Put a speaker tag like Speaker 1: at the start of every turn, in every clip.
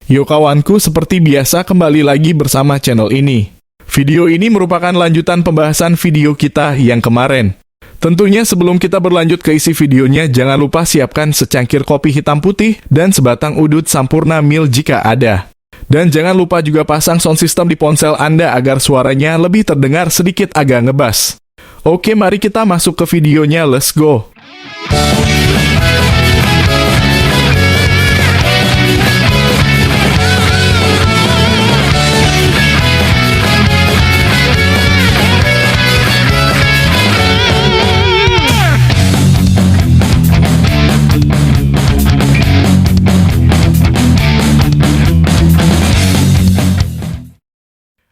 Speaker 1: Yo kawanku, seperti biasa kembali lagi bersama channel ini. Video ini merupakan lanjutan pembahasan video kita yang kemarin. Tentunya sebelum kita berlanjut ke isi videonya, jangan lupa siapkan secangkir kopi hitam putih dan sebatang udut Sampurna Mil jika ada. Dan jangan lupa juga pasang sound system di ponsel Anda agar suaranya lebih terdengar sedikit agak ngebas. Oke, mari kita masuk ke videonya, let's go!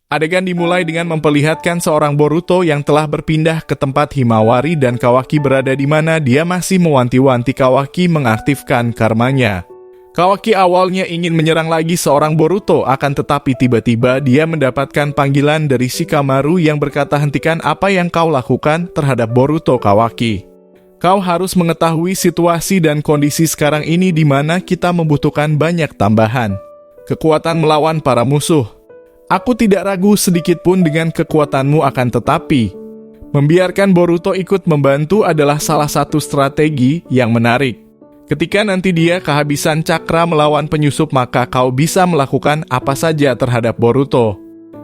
Speaker 1: Adegan dimulai dengan memperlihatkan seorang Boruto yang telah berpindah ke tempat Himawari dan Kawaki berada di mana dia masih mewanti-wanti Kawaki mengaktifkan karmanya. Kawaki awalnya ingin menyerang lagi seorang Boruto, akan tetapi tiba-tiba dia mendapatkan panggilan dari Shikamaru yang berkata, hentikan apa yang kau lakukan terhadap Boruto Kawaki. Kau harus mengetahui situasi dan kondisi sekarang ini di mana kita membutuhkan banyak tambahan kekuatan melawan para musuh. Aku tidak ragu sedikit pun dengan kekuatanmu, akan tetapi membiarkan Boruto ikut membantu adalah salah satu strategi yang menarik. Ketika nanti dia kehabisan cakra melawan penyusup, maka kau bisa melakukan apa saja terhadap Boruto.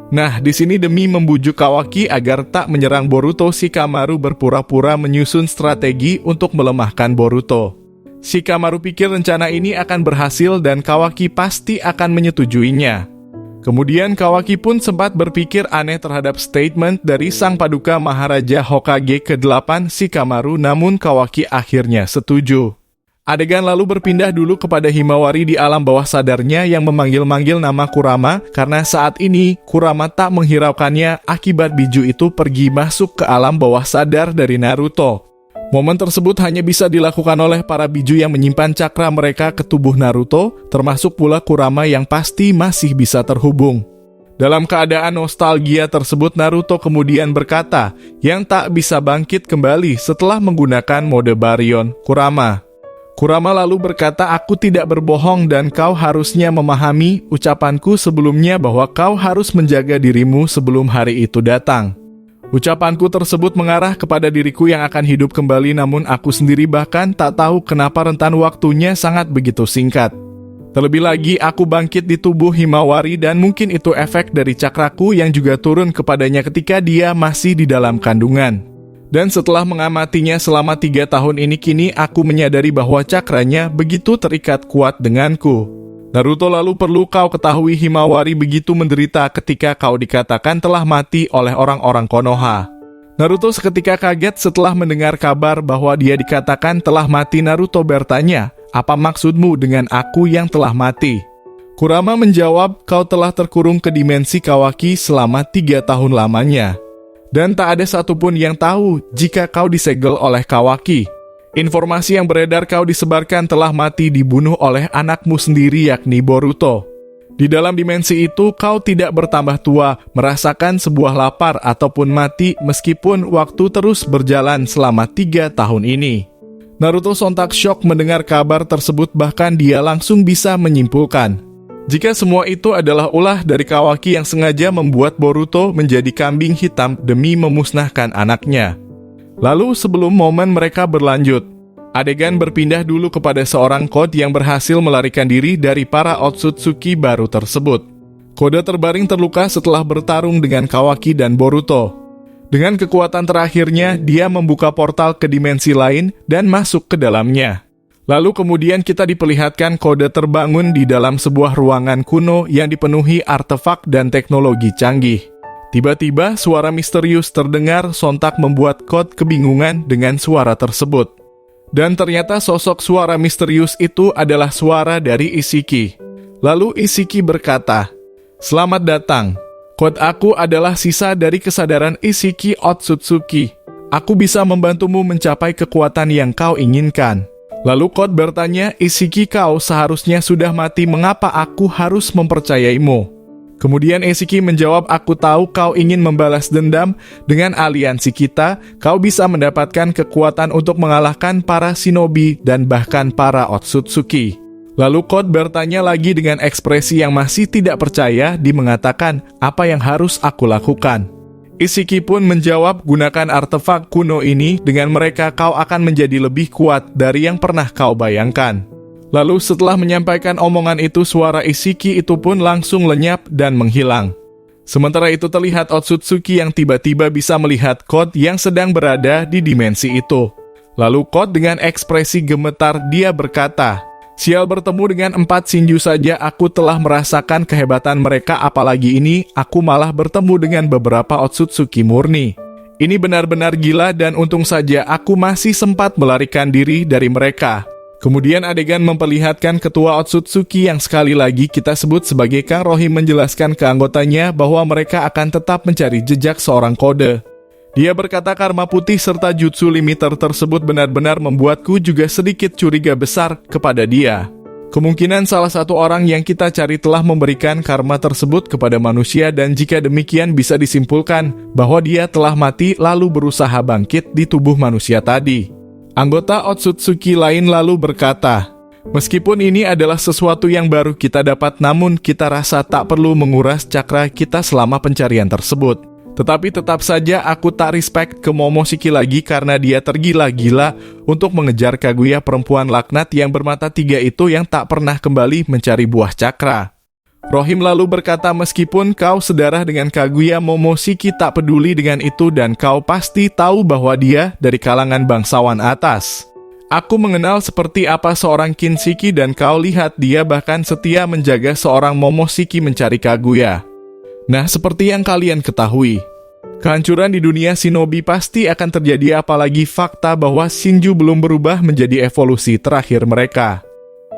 Speaker 1: Nah, di sini demi membujuk Kawaki agar tak menyerang Boruto, Shikamaru berpura-pura menyusun strategi untuk melemahkan Boruto. Shikamaru pikir rencana ini akan berhasil dan Kawaki pasti akan menyetujuinya. Kemudian Kawaki pun sempat berpikir aneh terhadap statement dari sang paduka Maharaja Hokage ke-8 Shikamaru, namun Kawaki akhirnya setuju. Adegan lalu berpindah dulu kepada Himawari di alam bawah sadarnya yang memanggil-manggil nama Kurama, karena saat ini Kurama tak menghiraukannya akibat biju itu pergi masuk ke alam bawah sadar dari Naruto. Momen tersebut hanya bisa dilakukan oleh para biju yang menyimpan cakra mereka ke tubuh Naruto, termasuk pula Kurama yang pasti masih bisa terhubung. Dalam keadaan nostalgia tersebut, Naruto kemudian berkata, yang tak bisa bangkit kembali setelah menggunakan mode Baryon, Kurama. Kurama lalu berkata, aku tidak berbohong dan kau harusnya memahami ucapanku sebelumnya bahwa kau harus menjaga dirimu sebelum hari itu datang. Ucapanku tersebut mengarah kepada diriku yang akan hidup kembali, namun aku sendiri bahkan tak tahu kenapa rentan waktunya sangat begitu singkat. Terlebih lagi, aku bangkit di tubuh Himawari dan mungkin itu efek dari cakraku yang juga turun kepadanya ketika dia masih di dalam kandungan. Dan setelah mengamatinya selama 3 tahun ini, kini aku menyadari bahwa cakranya begitu terikat kuat denganku. Naruto, lalu perlu kau ketahui Himawari begitu menderita ketika kau dikatakan telah mati oleh orang-orang Konoha. Naruto seketika kaget setelah mendengar kabar bahwa dia dikatakan telah mati. Naruto bertanya, apa maksudmu dengan aku yang telah mati? Kurama menjawab, kau telah terkurung ke dimensi Kawaki selama 3 tahun lamanya. Dan tak ada satupun yang tahu jika kau disegel oleh Kawaki. Informasi yang beredar kau disebarkan telah mati dibunuh oleh anakmu sendiri yakni Boruto. Di dalam dimensi itu kau tidak bertambah tua, merasakan sebuah lapar ataupun mati meskipun waktu terus berjalan selama 3 tahun ini. Naruto sontak syok mendengar kabar tersebut, bahkan dia langsung bisa menyimpulkan jika semua itu adalah ulah dari Kawaki yang sengaja membuat Boruto menjadi kambing hitam demi memusnahkan anaknya. Lalu sebelum momen mereka berlanjut, adegan berpindah dulu kepada seorang Code yang berhasil melarikan diri dari para Otsutsuki baru tersebut. Code terbaring terluka setelah bertarung dengan Kawaki dan Boruto. Dengan kekuatan terakhirnya, dia membuka portal ke dimensi lain dan masuk ke dalamnya. Lalu kemudian kita diperlihatkan Code terbangun di dalam sebuah ruangan kuno yang dipenuhi artefak dan teknologi canggih. Tiba-tiba suara misterius terdengar, sontak membuat Code kebingungan dengan suara tersebut. Dan ternyata sosok suara misterius itu adalah suara dari Isshiki. Lalu Isshiki berkata, selamat datang. Code, aku adalah sisa dari kesadaran Isshiki Otsutsuki. Aku bisa membantumu mencapai kekuatan yang kau inginkan. Lalu Code bertanya, Isshiki, kau seharusnya sudah mati, mengapa aku harus mempercayaimu? Kemudian Isshiki menjawab, aku tahu kau ingin membalas dendam. Dengan aliansi kita, kau bisa mendapatkan kekuatan untuk mengalahkan para shinobi dan bahkan para Otsutsuki. Lalu Code bertanya lagi dengan ekspresi yang masih tidak percaya. Dia mengatakan, apa yang harus aku lakukan? Isiki pun menjawab, gunakan artefak kuno ini, dengan mereka kau akan menjadi lebih kuat dari yang pernah kau bayangkan. Lalu setelah menyampaikan omongan itu, suara Isiki itu pun langsung lenyap dan menghilang. Sementara itu terlihat Otsutsuki yang tiba-tiba bisa melihat Code yang sedang berada di dimensi itu. Lalu Code dengan ekspresi gemetar dia berkata, sial, bertemu dengan 4 Shinju saja aku telah merasakan kehebatan mereka, apalagi ini aku malah bertemu dengan beberapa Otsutsuki murni. Ini benar-benar gila dan untung saja aku masih sempat melarikan diri dari mereka. Kemudian adegan memperlihatkan ketua Otsutsuki yang sekali lagi kita sebut sebagai Kang Rohim menjelaskan ke anggotanya bahwa mereka akan tetap mencari jejak seorang Kode. Dia berkata karma putih serta jutsu limiter tersebut benar-benar membuatku juga sedikit curiga besar kepada dia. Kemungkinan salah satu orang yang kita cari telah memberikan karma tersebut kepada manusia dan jika demikian bisa disimpulkan bahwa dia telah mati lalu berusaha bangkit di tubuh manusia tadi. Anggota Otsutsuki lain lalu berkata, meskipun ini adalah sesuatu yang baru kita dapat, namun kita rasa tak perlu menguras cakra kita selama pencarian tersebut. Tetapi tetap saja aku tak respect ke Momoshiki lagi karena dia tergila-gila untuk mengejar Kaguya perempuan laknat yang bermata 3 itu yang tak pernah kembali mencari buah cakra. Rohim lalu berkata, meskipun kau sedarah dengan Kaguya, Momoshiki tak peduli dengan itu dan kau pasti tahu bahwa dia dari kalangan bangsawan atas. Aku mengenal seperti apa seorang Kinshiki dan kau lihat dia bahkan setia menjaga seorang Momoshiki mencari Kaguya. Nah, seperti yang kalian ketahui, kehancuran di dunia shinobi pasti akan terjadi apalagi fakta bahwa Shinju belum berubah menjadi evolusi terakhir mereka.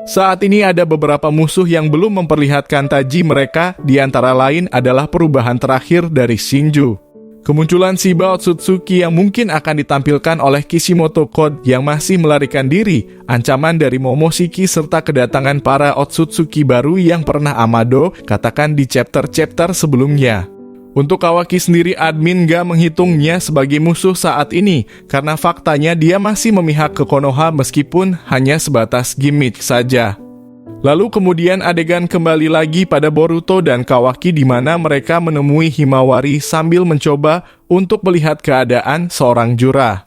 Speaker 1: Saat ini ada beberapa musuh yang belum memperlihatkan taji mereka, di antara lain adalah perubahan terakhir dari Shinju. Kemunculan Shiba Otsutsuki yang mungkin akan ditampilkan oleh Kishimoto Code yang masih melarikan diri, ancaman dari Momoshiki serta kedatangan para Otsutsuki baru yang pernah Amado katakan di chapter-chapter sebelumnya. Untuk Kawaki sendiri, admin gak menghitungnya sebagai musuh saat ini, karena faktanya dia masih memihak ke Konoha meskipun hanya sebatas gimmick saja. Lalu kemudian adegan kembali lagi pada Boruto dan Kawaki di mana mereka menemui Himawari sambil mencoba untuk melihat keadaan seorang jura.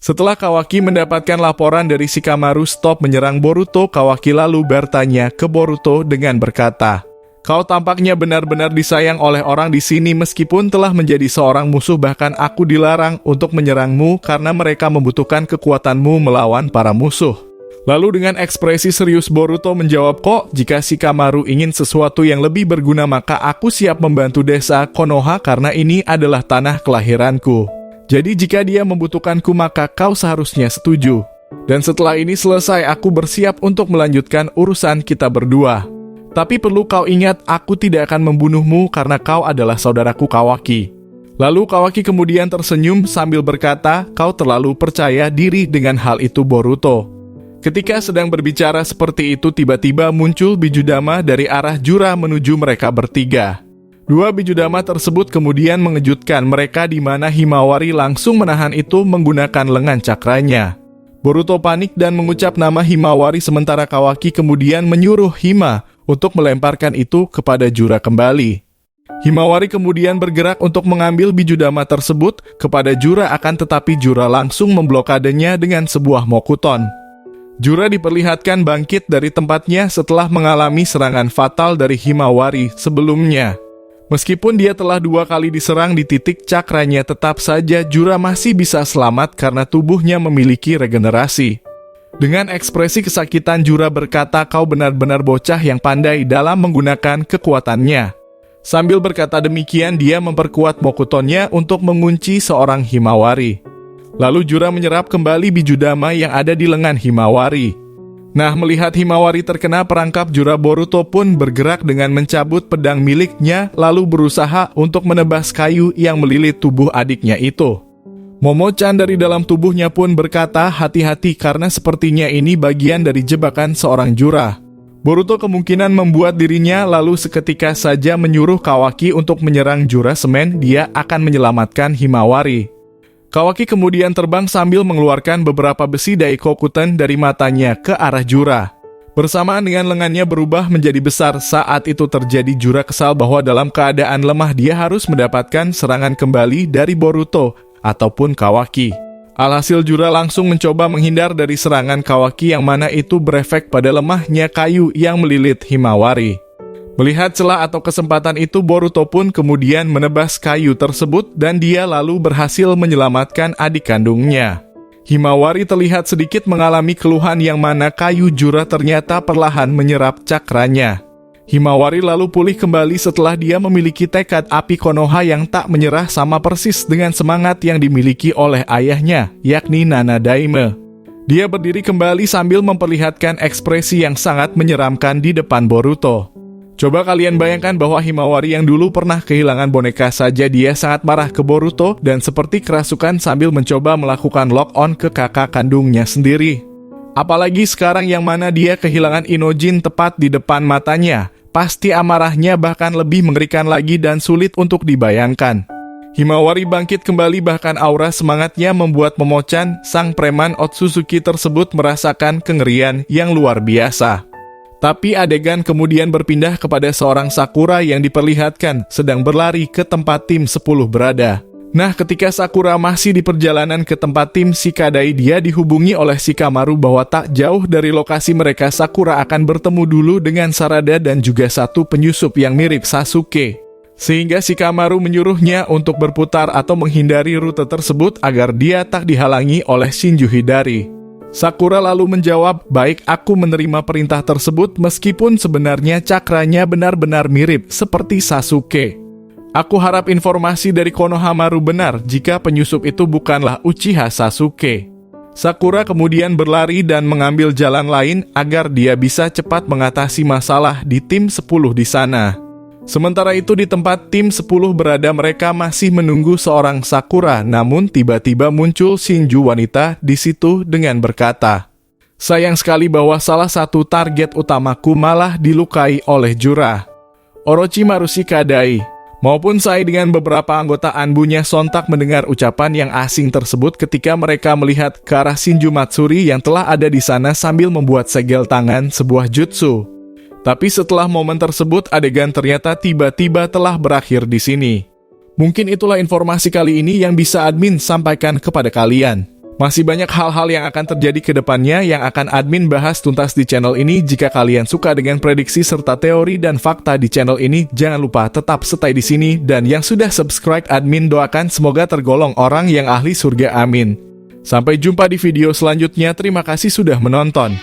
Speaker 1: Setelah Kawaki mendapatkan laporan dari Shikamaru stop menyerang Boruto, Kawaki lalu bertanya ke Boruto dengan berkata, kau tampaknya benar-benar disayang oleh orang di sini meskipun telah menjadi seorang musuh, bahkan aku dilarang untuk menyerangmu karena mereka membutuhkan kekuatanmu melawan para musuh. Lalu dengan ekspresi serius Boruto menjawab, kok jika Shikamaru ingin sesuatu yang lebih berguna maka aku siap membantu desa Konoha karena ini adalah tanah kelahiranku. Jadi jika dia membutuhkanku maka kau seharusnya setuju. Dan setelah ini selesai aku bersiap untuk melanjutkan urusan kita berdua. Tapi perlu kau ingat, aku tidak akan membunuhmu karena kau adalah saudaraku Kawaki. Lalu Kawaki kemudian tersenyum sambil berkata, kau terlalu percaya diri dengan hal itu Boruto. Ketika sedang berbicara seperti itu, tiba-tiba muncul Bijudama dari arah Jura menuju mereka bertiga. Dua Bijudama tersebut kemudian mengejutkan mereka di mana Himawari langsung menahan itu menggunakan lengan cakranya. Boruto panik dan mengucap nama Himawari sementara Kawaki kemudian menyuruh Hima untuk melemparkan itu kepada Jura kembali. Himawari kemudian bergerak untuk mengambil Bijudama tersebut kepada Jura akan tetapi Jura langsung memblokadenya dengan sebuah mokuton. Jura diperlihatkan bangkit dari tempatnya setelah mengalami serangan fatal dari Himawari sebelumnya. Meskipun dia telah 2 kali diserang di titik cakranya, tetap saja Jura masih bisa selamat karena tubuhnya memiliki regenerasi. Dengan ekspresi kesakitan Jura berkata, kau benar-benar bocah yang pandai dalam menggunakan kekuatannya. Sambil berkata demikian, dia memperkuat mokutonnya untuk mengunci seorang Himawari. Lalu Jura menyerap kembali Bijudama yang ada di lengan Himawari. Nah, melihat Himawari terkena perangkap, Jura Boruto pun bergerak dengan mencabut pedang miliknya lalu berusaha untuk menebas kayu yang melilit tubuh adiknya itu. Momo-chan dari dalam tubuhnya pun berkata, hati-hati karena sepertinya ini bagian dari jebakan seorang Jura. Boruto kemungkinan membuat dirinya lalu seketika saja menyuruh Kawaki untuk menyerang Jura Semen, dia akan menyelamatkan Himawari. Kawaki kemudian terbang sambil mengeluarkan beberapa besi Daikokuten dari matanya ke arah Jura. Bersamaan dengan lengannya berubah menjadi besar, saat itu terjadi Jura kesal bahwa dalam keadaan lemah dia harus mendapatkan serangan kembali dari Boruto ataupun Kawaki. Alhasil Jura langsung mencoba menghindar dari serangan Kawaki yang mana itu berefek pada lemahnya kayu yang melilit Himawari. Melihat celah atau kesempatan itu, Boruto pun kemudian menebas kayu tersebut dan dia lalu berhasil menyelamatkan adik kandungnya. Himawari terlihat sedikit mengalami keluhan yang mana kayu Jura ternyata perlahan menyerap cakranya. Himawari lalu pulih kembali setelah dia memiliki tekad api Konoha yang tak menyerah, sama persis dengan semangat yang dimiliki oleh ayahnya, yakni Nanadaime. Dia berdiri kembali sambil memperlihatkan ekspresi yang sangat menyeramkan di depan Boruto. Coba kalian bayangkan bahwa Himawari yang dulu pernah kehilangan boneka saja dia sangat marah ke Boruto dan seperti kerasukan sambil mencoba melakukan lock-on ke kakak kandungnya sendiri. Apalagi sekarang yang mana dia kehilangan Inojin tepat di depan matanya, pasti amarahnya bahkan lebih mengerikan lagi dan sulit untuk dibayangkan. Himawari bangkit kembali, bahkan aura semangatnya membuat Momochan, sang preman Otsutsuki tersebut merasakan kengerian yang luar biasa. Tapi adegan kemudian berpindah kepada seorang Sakura yang diperlihatkan sedang berlari ke tempat tim 10 berada. Nah, ketika Sakura masih di perjalanan ke tempat tim Shikadai, dia dihubungi oleh Shikamaru bahwa tak jauh dari lokasi mereka Sakura akan bertemu dulu dengan Sarada dan juga satu penyusup yang mirip Sasuke. Sehingga Shikamaru menyuruhnya untuk berputar atau menghindari rute tersebut agar dia tak dihalangi oleh Shinju Hidari. Sakura lalu menjawab, "Baik, aku menerima perintah tersebut meskipun sebenarnya cakranya benar-benar mirip seperti Sasuke. Aku harap informasi dari Konohamaru benar jika penyusup itu bukanlah Uchiha Sasuke." Sakura kemudian berlari dan mengambil jalan lain agar dia bisa cepat mengatasi masalah di tim 10 di sana. Sementara itu di tempat tim 10 berada, mereka masih menunggu seorang Sakura, namun tiba-tiba muncul Shinju wanita di situ dengan berkata, "Sayang sekali bahwa salah satu target utamaku malah dilukai oleh Jura." Orochimaru Shikadai maupun Sai dengan beberapa anggota Anbunya sontak mendengar ucapan yang asing tersebut ketika mereka melihat ke arah Shinju Matsuri yang telah ada di sana sambil membuat segel tangan sebuah jutsu. Tapi setelah momen tersebut, adegan ternyata tiba-tiba telah berakhir di sini. Mungkin itulah informasi kali ini yang bisa admin sampaikan kepada kalian. Masih banyak hal-hal yang akan terjadi ke depannya yang akan admin bahas tuntas di channel ini. Jika kalian suka dengan prediksi serta teori dan fakta di channel ini, jangan lupa tetap stay di sini. Dan yang sudah subscribe, admin doakan semoga tergolong orang yang ahli surga, amin. Sampai jumpa di video selanjutnya. Terima kasih sudah menonton.